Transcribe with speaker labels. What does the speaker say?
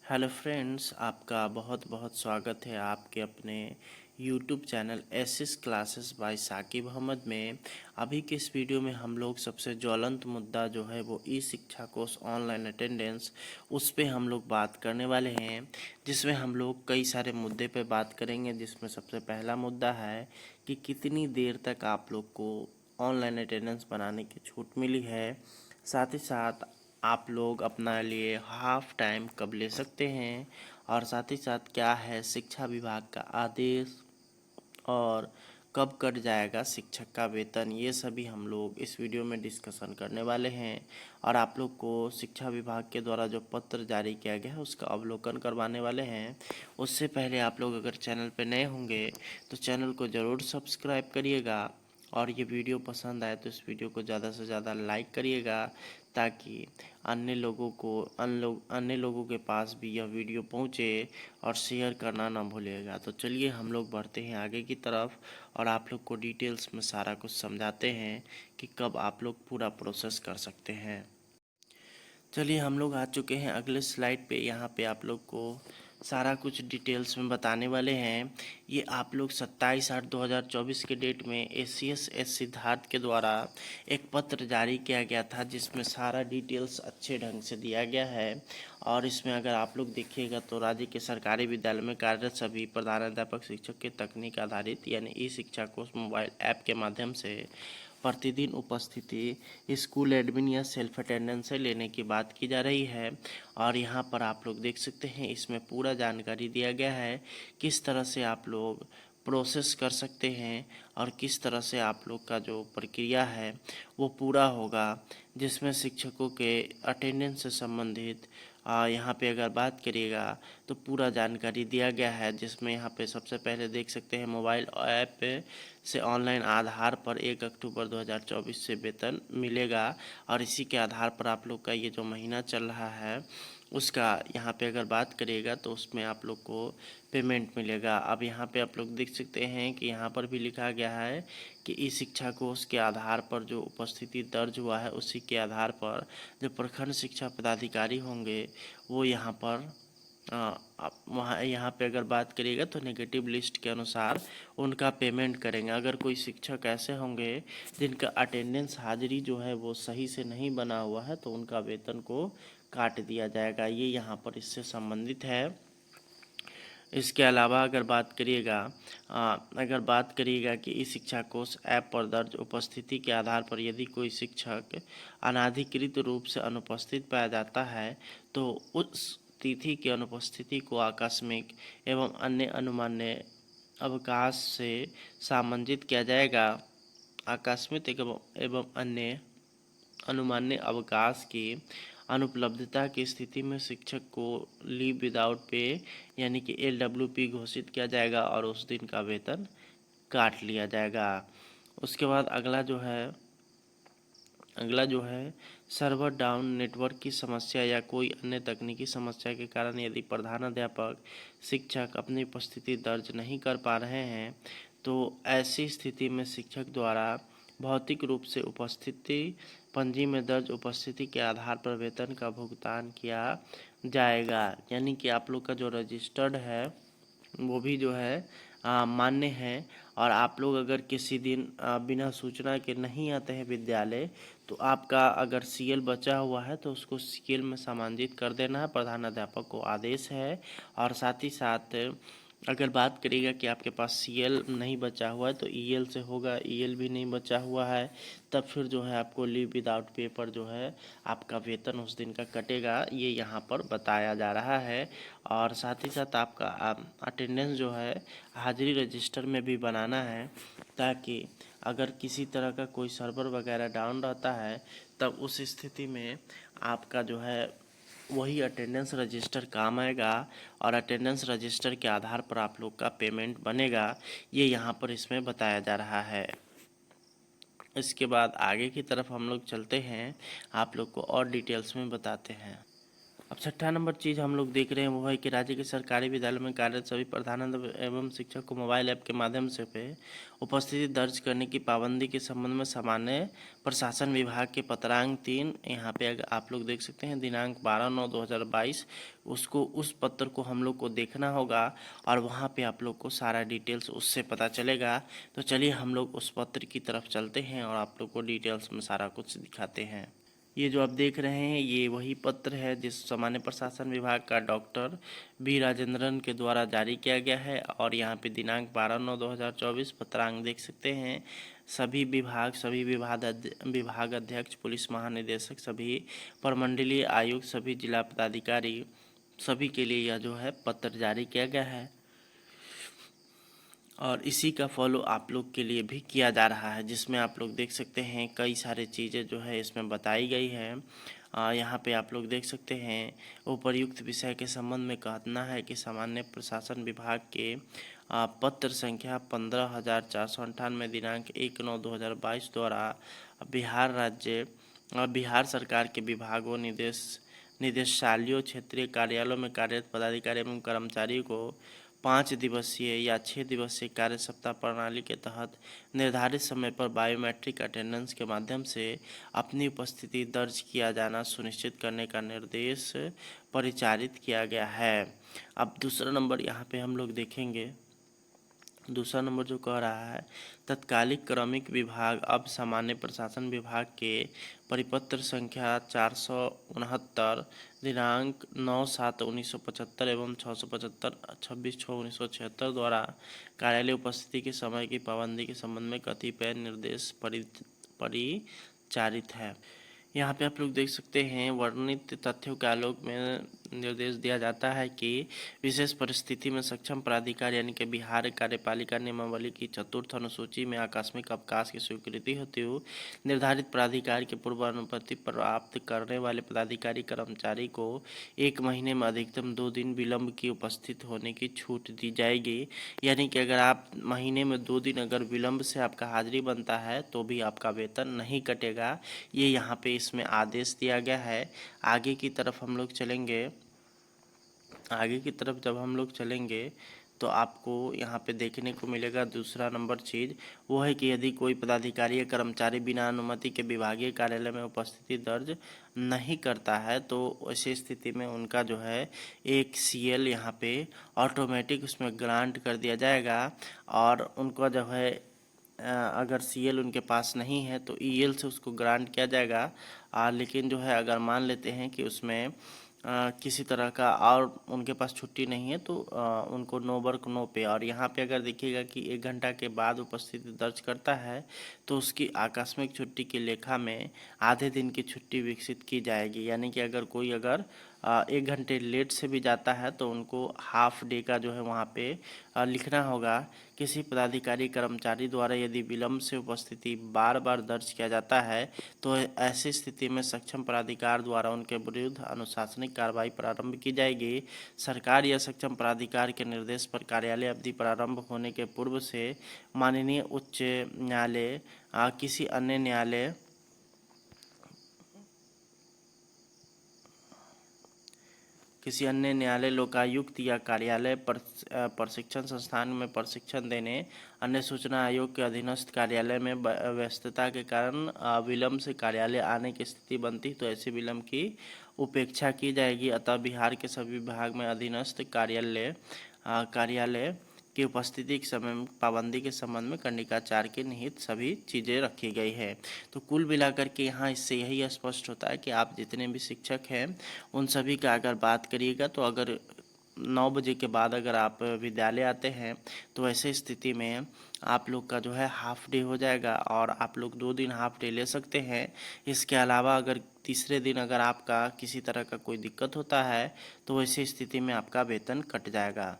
Speaker 1: Hello friends, आपका बहुत बहुत स्वागत है आपके अपने यूट्यूब चैनल एसिस क्लासेस बाय साकिब अहमद में। अभी के इस वीडियो में हम लोग सबसे ज्वलंत मुद्दा जो है वो ई शिक्षा कोर्स ऑनलाइन अटेंडेंस उस पे हम लोग बात करने वाले हैं, जिसमें हम लोग कई सारे मुद्दे पे बात करेंगे। जिसमें सबसे पहला मुद्दा है कि कितनी देर तक आप लोग को ऑनलाइन अटेंडेंस बनाने की छूट मिली है। साथ ही साथ आप लोग अपना लिए हाफ टाइम कब ले सकते हैं, और साथ ही साथ क्या है शिक्षा विभाग का आदेश, और कब कट जाएगा शिक्षक का वेतन। ये सभी हम लोग इस वीडियो में डिस्कशन करने वाले हैं। और आप लोग को शिक्षा विभाग के द्वारा जो पत्र जारी किया गया है उसका अवलोकन करवाने वाले हैं। उससे पहले आप लोग अगर चैनल पर नए होंगे तो चैनल को ज़रूर सब्सक्राइब करिएगा, और ये वीडियो पसंद आए तो इस वीडियो को ज़्यादा से ज़्यादा लाइक करिएगा, ताकि अन्य लोगों के पास भी यह वीडियो पहुंचे, और शेयर करना ना भूलिएगा। तो चलिए हम लोग बढ़ते हैं आगे की तरफ, और आप लोग को डिटेल्स में सारा कुछ समझाते हैं कि कब आप लोग पूरा प्रोसेस कर सकते हैं। चलिए हम लोग आ चुके हैं अगले स्लाइड पे। यहाँ पे आप लोग को सारा कुछ डिटेल्स में बताने वाले हैं। ये आप लोग 27/8/2024 के डेट में एस सिद्धार्थ के द्वारा एक पत्र जारी किया गया था, जिसमें सारा डिटेल्स अच्छे ढंग से दिया गया है। और इसमें अगर आप लोग देखिएगा तो राज्य के सरकारी विद्यालय में कार्यरत सभी प्रधानाध्यापक शिक्षक के तकनीक आधारित यानी ई शिक्षा कोर्स मोबाइल ऐप के माध्यम से प्रतिदिन उपस्थिति स्कूल एडमिन या सेल्फ अटेंडेंस से लेने की बात की जा रही है। और यहाँ पर आप लोग देख सकते हैं, इसमें पूरा जानकारी दिया गया है किस तरह से आप लोग प्रोसेस कर सकते हैं, और किस तरह से आप लोग का जो प्रक्रिया है वो पूरा होगा, जिसमें शिक्षकों के अटेंडेंस से संबंधित यहाँ पे अगर बात करिएगा तो पूरा जानकारी दिया गया है। जिसमें यहाँ पे सबसे पहले देख सकते हैं मोबाइल ऐप से ऑनलाइन आधार पर 1 अक्टूबर 2024 से वेतन मिलेगा, और इसी के आधार पर आप लोग का ये जो महीना चल रहा है उसका यहाँ पे अगर बात करिएगा तो उसमें आप लोग को पेमेंट मिलेगा। अब यहाँ पे आप लोग देख सकते हैं कि यहाँ पर भी लिखा गया है कि ई शिक्षा कोर्स के आधार पर जो उपस्थिति दर्ज हुआ है उसी के आधार पर जो प्रखंड शिक्षा पदाधिकारी होंगे वो यहाँ पर आप वहाँ यहाँ पे अगर बात करिएगा तो नेगेटिव लिस्ट के अनुसार उनका पेमेंट करेंगे। अगर कोई शिक्षक ऐसे होंगे जिनका अटेंडेंस हाजिरी जो है वो सही से नहीं बना हुआ है तो उनका वेतन को काट दिया जाएगा। ये यहाँ पर इससे संबंधित है। इसके अलावा अगर बात करिएगा कि इस शिक्षा कोर्स ऐप पर दर्ज उपस्थिति के आधार पर यदि कोई शिक्षक अनाधिकृत रूप से अनुपस्थित पाया जाता है तो उस तिथि की अनुपस्थिति को आकस्मिक एवं अन्य अनुमान्य अवकाश से सामंजित किया जाएगा। आकस्मिक एवं अन्य अनुमान्य अवकाश की अनुपलब्धता की स्थिति में शिक्षक को लीव विदाउट पे यानी कि LWP घोषित किया जाएगा, और उस दिन का वेतन काट लिया जाएगा। उसके बाद अगला जो है सर्वर डाउन नेटवर्क की समस्या या कोई अन्य तकनीकी समस्या के कारण यदि प्रधानाध्यापक शिक्षक अपनी उपस्थिति दर्ज नहीं कर पा रहे हैं तो ऐसी स्थिति में शिक्षक द्वारा भौतिक रूप से उपस्थिति पंजी में दर्ज उपस्थिति के आधार पर वेतन का भुगतान किया जाएगा। यानी कि आप लोग का जो रजिस्टर्ड है वो भी जो है मान्य है। और आप लोग अगर किसी दिन बिना सूचना के नहीं आते हैं विद्यालय तो आपका अगर CL बचा हुआ है तो उसको CL में समांजित कर देना है, प्रधानाध्यापक को आदेश है। और साथ ही साथ अगर बात करिएगा कि आपके पास CL नहीं बचा हुआ है तो EL से होगा, EL भी नहीं बचा हुआ है तब फिर जो है आपको लीव विदाउट पे पर जो है आपका वेतन उस दिन का कटेगा, ये यहाँ पर बताया जा रहा है। और साथ ही साथ आपका अटेंडेंस जो है हाजिरी रजिस्टर में भी बनाना है, ताकि अगर किसी तरह का कोई सर्वर वगैरह डाउन रहता है तब उस स्थिति में आपका जो है वही अटेंडेंस रजिस्टर काम आएगा, और अटेंडेंस रजिस्टर के आधार पर आप लोग का पेमेंट बनेगा। ये यहाँ पर इसमें बताया जा रहा है। इसके बाद आगे की तरफ हम लोग चलते हैं, आप लोग को और डिटेल्स में बताते हैं। अब छठा नंबर चीज़ हम लोग देख रहे हैं वो है कि राज्य के सरकारी विद्यालय में कार्यरत सभी प्रधानाध्यापक एवं शिक्षक को मोबाइल ऐप के माध्यम से पे उपस्थिति दर्ज करने की पाबंदी के संबंध में सामान्य प्रशासन विभाग के पत्रांक 3 यहाँ पे अगर आप लोग देख सकते हैं दिनांक 12/9/2022 उसको उस पत्र को हम लोग को देखना होगा और वहाँ पे आप लोग को सारा डिटेल्स उससे पता चलेगा। तो चलिए हम लोग उस पत्र की तरफ चलते हैं और आप लोग को डिटेल्स में सारा कुछ दिखाते हैं। ये जो आप देख रहे हैं ये वही पत्र है जिस सामान्य प्रशासन विभाग का डॉक्टर बी राजेंद्रन के द्वारा जारी किया गया है और यहाँ पे दिनांक 12/9/2024 पत्रांक देख सकते हैं। सभी विभाग अध्यक्ष, पुलिस महानिदेशक, सभी प्रमंडलीय आयुक्त, सभी जिला पदाधिकारी, सभी के लिए यह जो है पत्र जारी किया गया है और इसी का फॉलो आप लोग के लिए भी किया जा रहा है, जिसमें आप लोग देख सकते हैं कई सारे चीज़ें जो है इसमें बताई गई है। यहाँ पे आप लोग देख सकते हैं उपर्युक्त विषय के संबंध में कहना है कि सामान्य प्रशासन विभाग के पत्र संख्या 15,498 दिनांक 1/9/2022 द्वारा बिहार सरकार के विभागों, निदेशालयों, क्षेत्रीय कार्यालयों में कार्यरत पदाधिकारी एवं कर्मचारियों को 5 दिवसीय या 6 दिवसीय कार्य सप्ताह प्रणाली के तहत निर्धारित समय पर बायोमेट्रिक अटेंडेंस के माध्यम से अपनी उपस्थिति दर्ज किया जाना सुनिश्चित करने का निर्देश परिचारित किया गया है। अब दूसरा नंबर यहाँ पे हम लोग देखेंगे। दूसरा नंबर जो कह रहा है तत्कालिक क्रमिक विभाग अब सामान्य प्रशासन विभाग के परिपत्र संख्या 469 दिनांक 9/7/1975 एवं 675 26/6/1976 द्वारा कार्यालय उपस्थिति के समय की पाबंदी के संबंध में कतिपय निर्देश परिचारित है। यहाँ पे आप लोग देख सकते हैं वर्णित तथ्यों के आलोक में निर्देश दिया जाता है कि विशेष परिस्थिति में सक्षम प्राधिकार यानी कि बिहार कार्यपालिका नियमावली की चतुर्थ अनुसूची में आकस्मिक अवकाश की स्वीकृति होती हुई निर्धारित प्राधिकार के पूर्व अनुमति प्राप्त करने वाले पदाधिकारी कर्मचारी को 1 महीने में अधिकतम 2 दिन विलम्ब की उपस्थित होने की छूट दी जाएगी। यानी कि अगर आप महीने में 2 दिन अगर विलम्ब से आपका हाजिरी बनता है तो भी आपका वेतन नहीं कटेगा। ये यहाँ पे इसमें आदेश दिया गया है। आगे की तरफ हम लोग चलेंगे। आगे की तरफ जब हम लोग चलेंगे तो आपको यहाँ पे देखने को मिलेगा दूसरा नंबर चीज़ वो है कि यदि कोई पदाधिकारी या कर्मचारी बिना अनुमति के विभागीय कार्यालय में उपस्थिति दर्ज नहीं करता है तो ऐसी स्थिति में उनका जो है एक CL यहाँ पे ऑटोमेटिक उसमें ग्रांट कर दिया जाएगा और उनका जो है अगर CL उनके पास नहीं है तो EL से उसको ग्रांट किया जाएगा। लेकिन जो है अगर मान लेते हैं कि उसमें किसी तरह का और उनके पास छुट्टी नहीं है तो उनको नो वर्क नो पे। और यहाँ पे अगर देखिएगा कि 1 घंटा के बाद उपस्थिति दर्ज करता है तो उसकी आकस्मिक छुट्टी की लेखा में आधे दिन की छुट्टी विकसित की जाएगी। यानी कि अगर कोई 1 घंटे लेट से भी जाता है तो उनको हाफ डे का जो है वहाँ पे लिखना होगा। किसी पदाधिकारी कर्मचारी द्वारा यदि विलम्ब से उपस्थिति बार बार दर्ज किया जाता है तो ऐसी स्थिति में सक्षम प्राधिकार द्वारा उनके विरुद्ध अनुशासनिक कार्रवाई प्रारंभ की जाएगी। सरकार या सक्षम प्राधिकार के निर्देश पर कार्यालय अवधि प्रारंभ होने के पूर्व से माननीय उच्च न्यायालय किसी अन्य न्यायालय, लोकायुक्त या कार्यालय प्रशिक्षण संस्थान में प्रशिक्षण देने, अन्य सूचना आयोग के अधीनस्थ कार्यालय में व्यस्तता के कारण विलम्ब से कार्यालय आने की स्थिति बनती तो ऐसे विलम्ब की उपेक्षा की जाएगी। अतः बिहार के सभी विभाग में अधीनस्थ कार्यालय की उपस्थिति के समय में पाबंदी के संबंध में कंडिका 4 के निहित सभी चीज़ें रखी गई है। तो कुल मिलाकर के यहाँ इससे यही स्पष्ट होता है कि आप जितने भी शिक्षक हैं उन सभी का अगर बात करिएगा तो अगर 9 बजे के बाद अगर आप विद्यालय आते हैं तो ऐसे स्थिति में आप लोग का जो है हाफ डे हो जाएगा और आप लोग 2 दिन हाफ डे ले सकते हैं। इसके अलावा अगर तीसरे दिन अगर आपका किसी तरह का कोई दिक्कत होता है तो ऐसी स्थिति में आपका वेतन कट जाएगा।